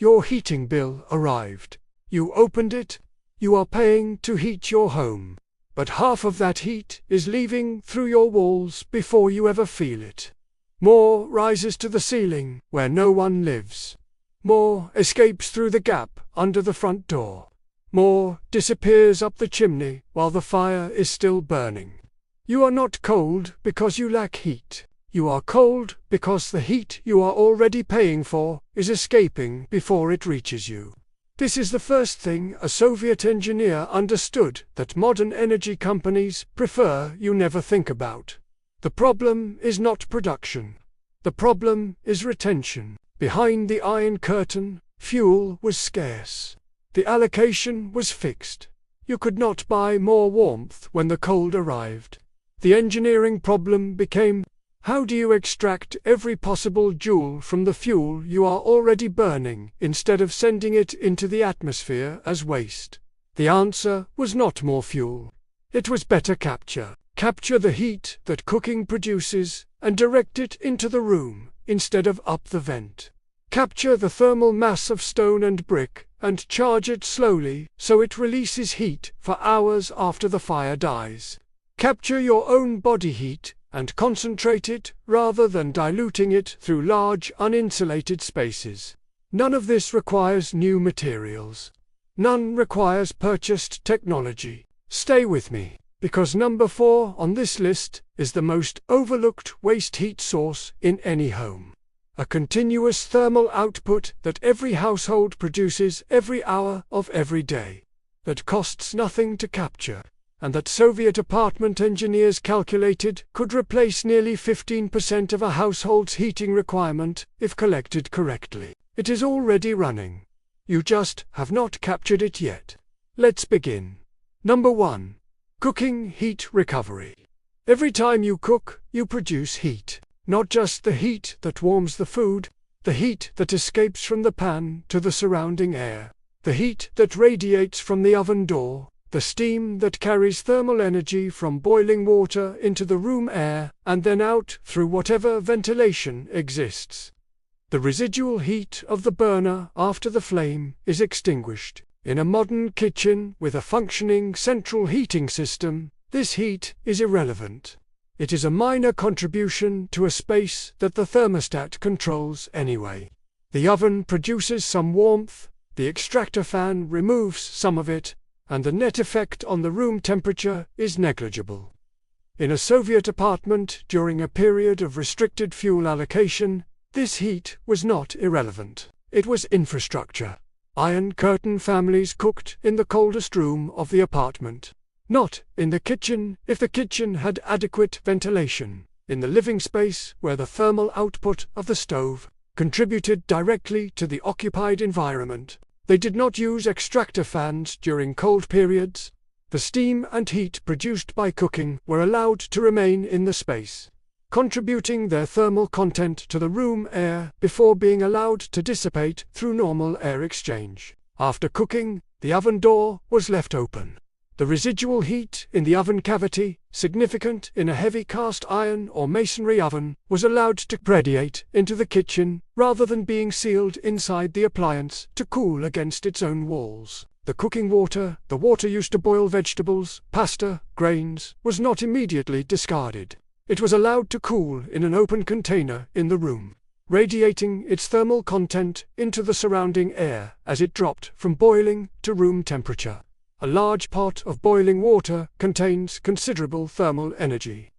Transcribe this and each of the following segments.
Your heating bill arrived. You opened it. You are paying to heat your home. But half of that heat is leaving through your walls before you ever feel it. More rises to the ceiling where no one lives. More escapes through the gap under the front door. More disappears up the chimney while the fire is still burning. You are not cold because you lack heat. You are cold because the heat you are already paying for is escaping before it reaches you. This is the first thing a Soviet engineer understood that modern energy companies prefer you never think about. The problem is not production. The problem is retention. Behind the Iron Curtain, fuel was scarce. The allocation was fixed. You could not buy more warmth when the cold arrived. The engineering problem became, how do you extract every possible joule from the fuel you are already burning instead of sending it into the atmosphere as waste? The answer was not more fuel. It was better capture. Capture the heat that cooking produces and direct it into the room instead of up the vent. Capture the thermal mass of stone and brick and charge it slowly so it releases heat for hours after the fire dies. Capture your own body heat and concentrate it rather than diluting it through large uninsulated spaces. None of this requires new materials. None requires purchased technology. Stay with me, because number 4 on this list is the most overlooked waste heat source in any home. A continuous thermal output that every household produces every hour of every day, that costs nothing to capture, and that Soviet apartment engineers calculated could replace nearly 15% of a household's heating requirement if collected correctly. It is already running. You just have not captured it yet. Let's begin. Number 1. Cooking heat recovery. Every time you cook, you produce heat. Not just the heat that warms the food, the heat that escapes from the pan to the surrounding air, the heat that radiates from the oven door, the steam that carries thermal energy from boiling water into the room air and then out through whatever ventilation exists. The residual heat of the burner after the flame is extinguished. In a modern kitchen with a functioning central heating system, this heat is irrelevant. It is a minor contribution to a space that the thermostat controls anyway. The oven produces some warmth, the extractor fan removes some of it, and the net effect on the room temperature is negligible. In a Soviet apartment during a period of restricted fuel allocation, this heat was not irrelevant. It was infrastructure. Iron Curtain families cooked in the coldest room of the apartment. Not in the kitchen if the kitchen had adequate ventilation, in the living space where the thermal output of the stove contributed directly to the occupied environment. They did not use extractor fans during cold periods. The steam and heat produced by cooking were allowed to remain in the space, contributing their thermal content to the room air before being allowed to dissipate through normal air exchange. After cooking, the oven door was left open. The residual heat in the oven cavity, significant in a heavy cast iron or masonry oven, was allowed to radiate into the kitchen rather than being sealed inside the appliance to cool against its own walls. The cooking water, the water used to boil vegetables, pasta, grains, was not immediately discarded. It was allowed to cool in an open container in the room, radiating its thermal content into the surrounding air as it dropped from boiling to room temperature. A large pot of boiling water contains considerable thermal energy.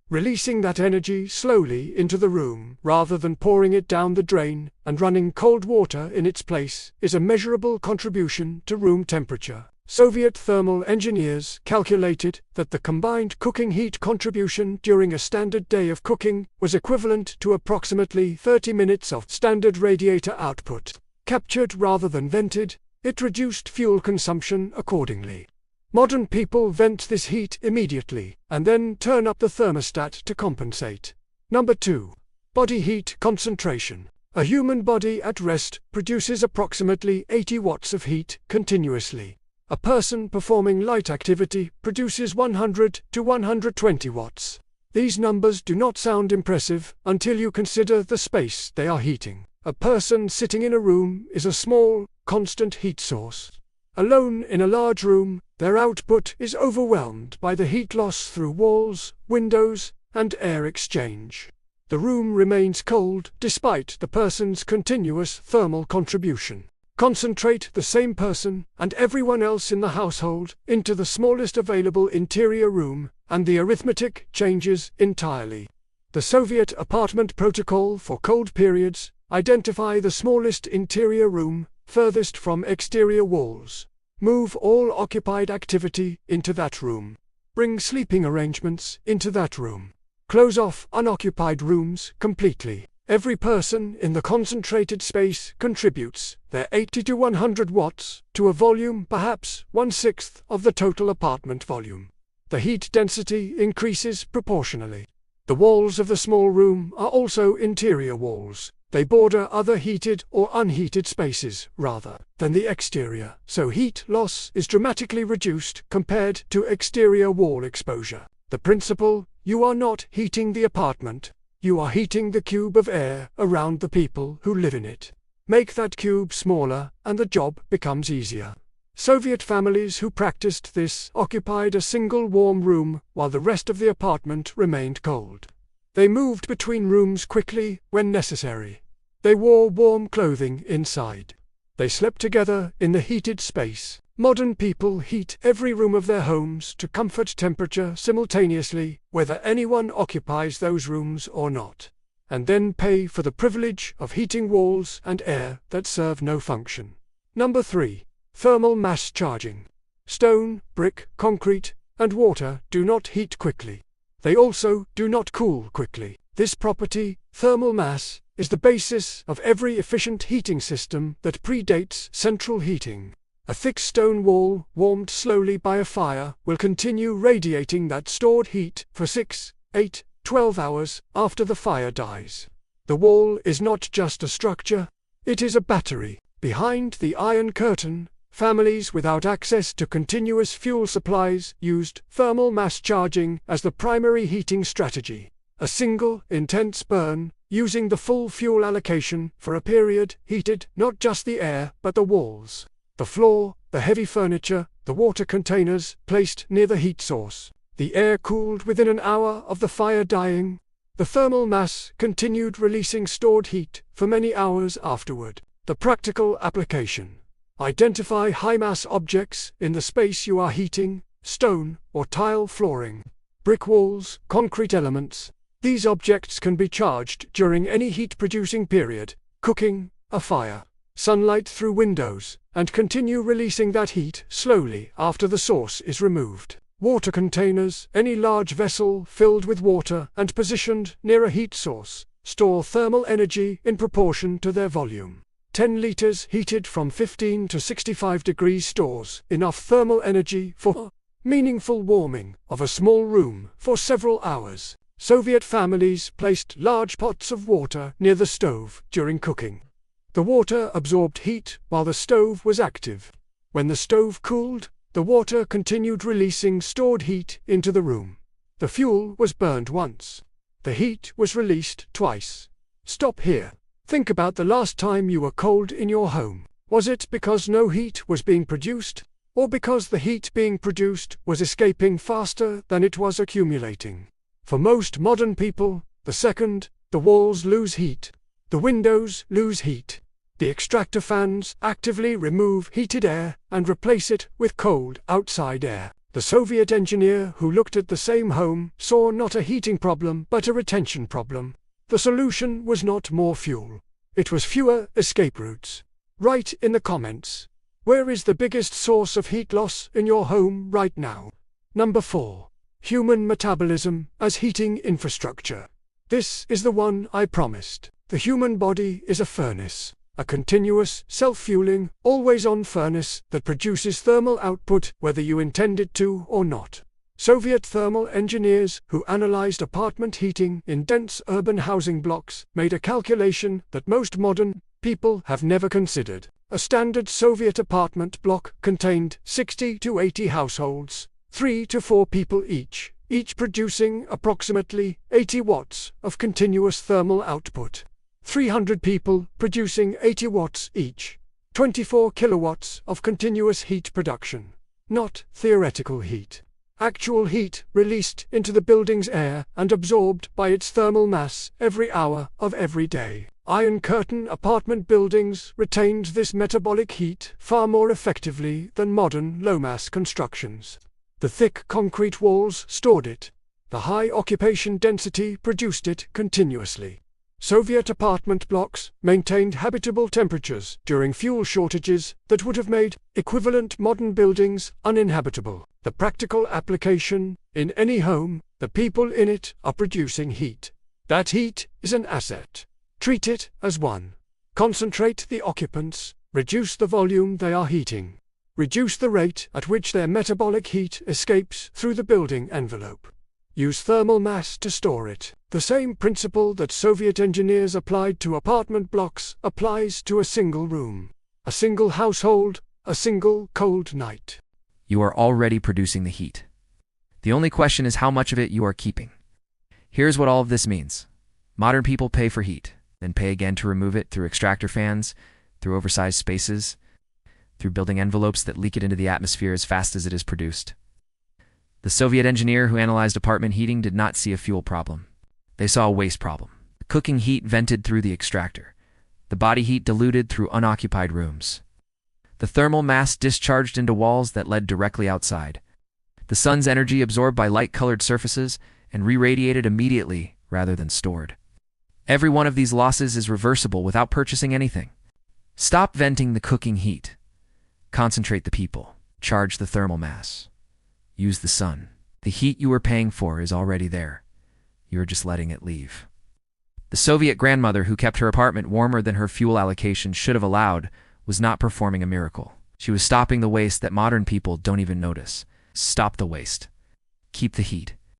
Releasing that energy slowly into the room rather than pouring it down the drain and running cold water in its place is a measurable contribution to room temperature. Soviet thermal engineers calculated that the combined cooking heat contribution during a standard day of cooking was equivalent to approximately 30 minutes of standard radiator output. Captured rather than vented, it reduced fuel consumption accordingly. Modern people vent this heat immediately and then turn up the thermostat to compensate. Number 2. Body heat concentration. A human body at rest produces approximately 80 watts of heat continuously. A person performing light activity produces 100 to 120 watts. These numbers do not sound impressive until you consider the space they are heating. A person sitting in a room is a small, constant heat source. Alone in a large room, their output is overwhelmed by the heat loss through walls, windows, and air exchange. The room remains cold despite the person's continuous thermal contribution. Concentrate the same person and everyone else in the household into the smallest available interior room, and the arithmetic changes entirely. The Soviet apartment protocol for cold periods: identify the smallest interior room, furthest from exterior walls. Move all occupied activity into that room. Bring sleeping arrangements into that room. Close off unoccupied rooms completely. Every person in the concentrated space contributes their 80 to 100 watts to a volume perhaps 1/6 of the total apartment volume. The heat density increases proportionally. The walls of the small room are also interior walls. They border other heated or unheated spaces rather than the exterior, so heat loss is dramatically reduced compared to exterior wall exposure. The principle: you are not heating the apartment, you are heating the cube of air around the people who live in it. Make that cube smaller and the job becomes easier. Soviet families who practiced this occupied a single warm room while the rest of the apartment remained cold. They moved between rooms quickly when necessary. They wore warm clothing inside. They slept together in the heated space. Modern people heat every room of their homes to comfort temperature simultaneously, whether anyone occupies those rooms or not, and then pay for the privilege of heating walls and air that serve no function. Number 3. Thermal mass charging. Stone, brick, concrete, and water do not heat quickly. They also do not cool quickly. This property, thermal mass, is the basis of every efficient heating system that predates central heating. A thick stone wall, warmed slowly by a fire, will continue radiating that stored heat for 6, 8, 12 hours after the fire dies. The wall is not just a structure, it is a battery. Behind the Iron Curtain, families without access to continuous fuel supplies used thermal mass charging as the primary heating strategy. A single, intense burn, using the full fuel allocation for a period, heated not just the air but the walls, the floor, the heavy furniture, the water containers placed near the heat source. The air cooled within an hour of the fire dying. The thermal mass continued releasing stored heat for many hours afterward. The practical application: identify high-mass objects in the space you are heating: stone or tile flooring, brick walls, concrete elements. These objects can be charged during any heat-producing period, cooking, a fire, sunlight through windows, and continue releasing that heat slowly after the source is removed. Water containers: any large vessel filled with water and positioned near a heat source, store thermal energy in proportion to their volume. 10 liters heated from 15 to 65 degrees stores enough thermal energy for meaningful warming of a small room for several hours. Soviet families placed large pots of water near the stove during cooking. The water absorbed heat while the stove was active. When the stove cooled, the water continued releasing stored heat into the room. The fuel was burned once. The heat was released twice. Stop here. Think about the last time you were cold in your home. Was it because no heat was being produced, or because the heat being produced was escaping faster than it was accumulating? For most modern people, the second: the walls lose heat, the windows lose heat. The extractor fans actively remove heated air and replace it with cold outside air. The Soviet engineer who looked at the same home saw not a heating problem but a retention problem. The solution was not more fuel. It was fewer escape routes. Write in the comments: where is the biggest source of heat loss in your home right now? Number 4. Human metabolism as heating infrastructure. This is the one I promised. The human body is a furnace, a continuous, self-fueling, always-on furnace that produces thermal output whether you intend it to or not. Soviet thermal engineers who analyzed apartment heating in dense urban housing blocks made a calculation that most modern people have never considered. A standard Soviet apartment block contained 60 to 80 households, 3 to 4 people each producing approximately 80 watts of continuous thermal output. 300 people producing 80 watts each. 24 kilowatts of continuous heat production. Not theoretical heat. Actual heat released into the building's air and absorbed by its thermal mass every hour of every day. Iron Curtain apartment buildings retained this metabolic heat far more effectively than modern low-mass constructions. The thick concrete walls stored it. The high occupation density produced it continuously. Soviet apartment blocks maintained habitable temperatures during fuel shortages that would have made equivalent modern buildings uninhabitable. The practical application: in any home, the people in it are producing heat. That heat is an asset. Treat it as one. Concentrate the occupants, reduce the volume they are heating. Reduce the rate at which their metabolic heat escapes through the building envelope. Use thermal mass to store it. The same principle that Soviet engineers applied to apartment blocks applies to a single room, a single household, a single cold night. You are already producing the heat. The only question is how much of it you are keeping. Here's what all of this means. Modern people pay for heat, then pay again to remove it through extractor fans, through oversized spaces, through building envelopes that leak it into the atmosphere as fast as it is produced. The Soviet engineer who analyzed apartment heating did not see a fuel problem. They saw a waste problem. The cooking heat vented through the extractor. The body heat diluted through unoccupied rooms. The thermal mass discharged into walls that led directly outside. The sun's energy absorbed by light-colored surfaces and re-radiated immediately rather than stored. Every one of these losses is reversible without purchasing anything. Stop venting the cooking heat. Concentrate the people. Charge the thermal mass. Use the sun. The heat you are paying for is already there. You are just letting it leave. The Soviet grandmother who kept her apartment warmer than her fuel allocation should have allowed was not performing a miracle. She was stopping the waste that modern people don't even notice. Stop the waste. Keep the heat.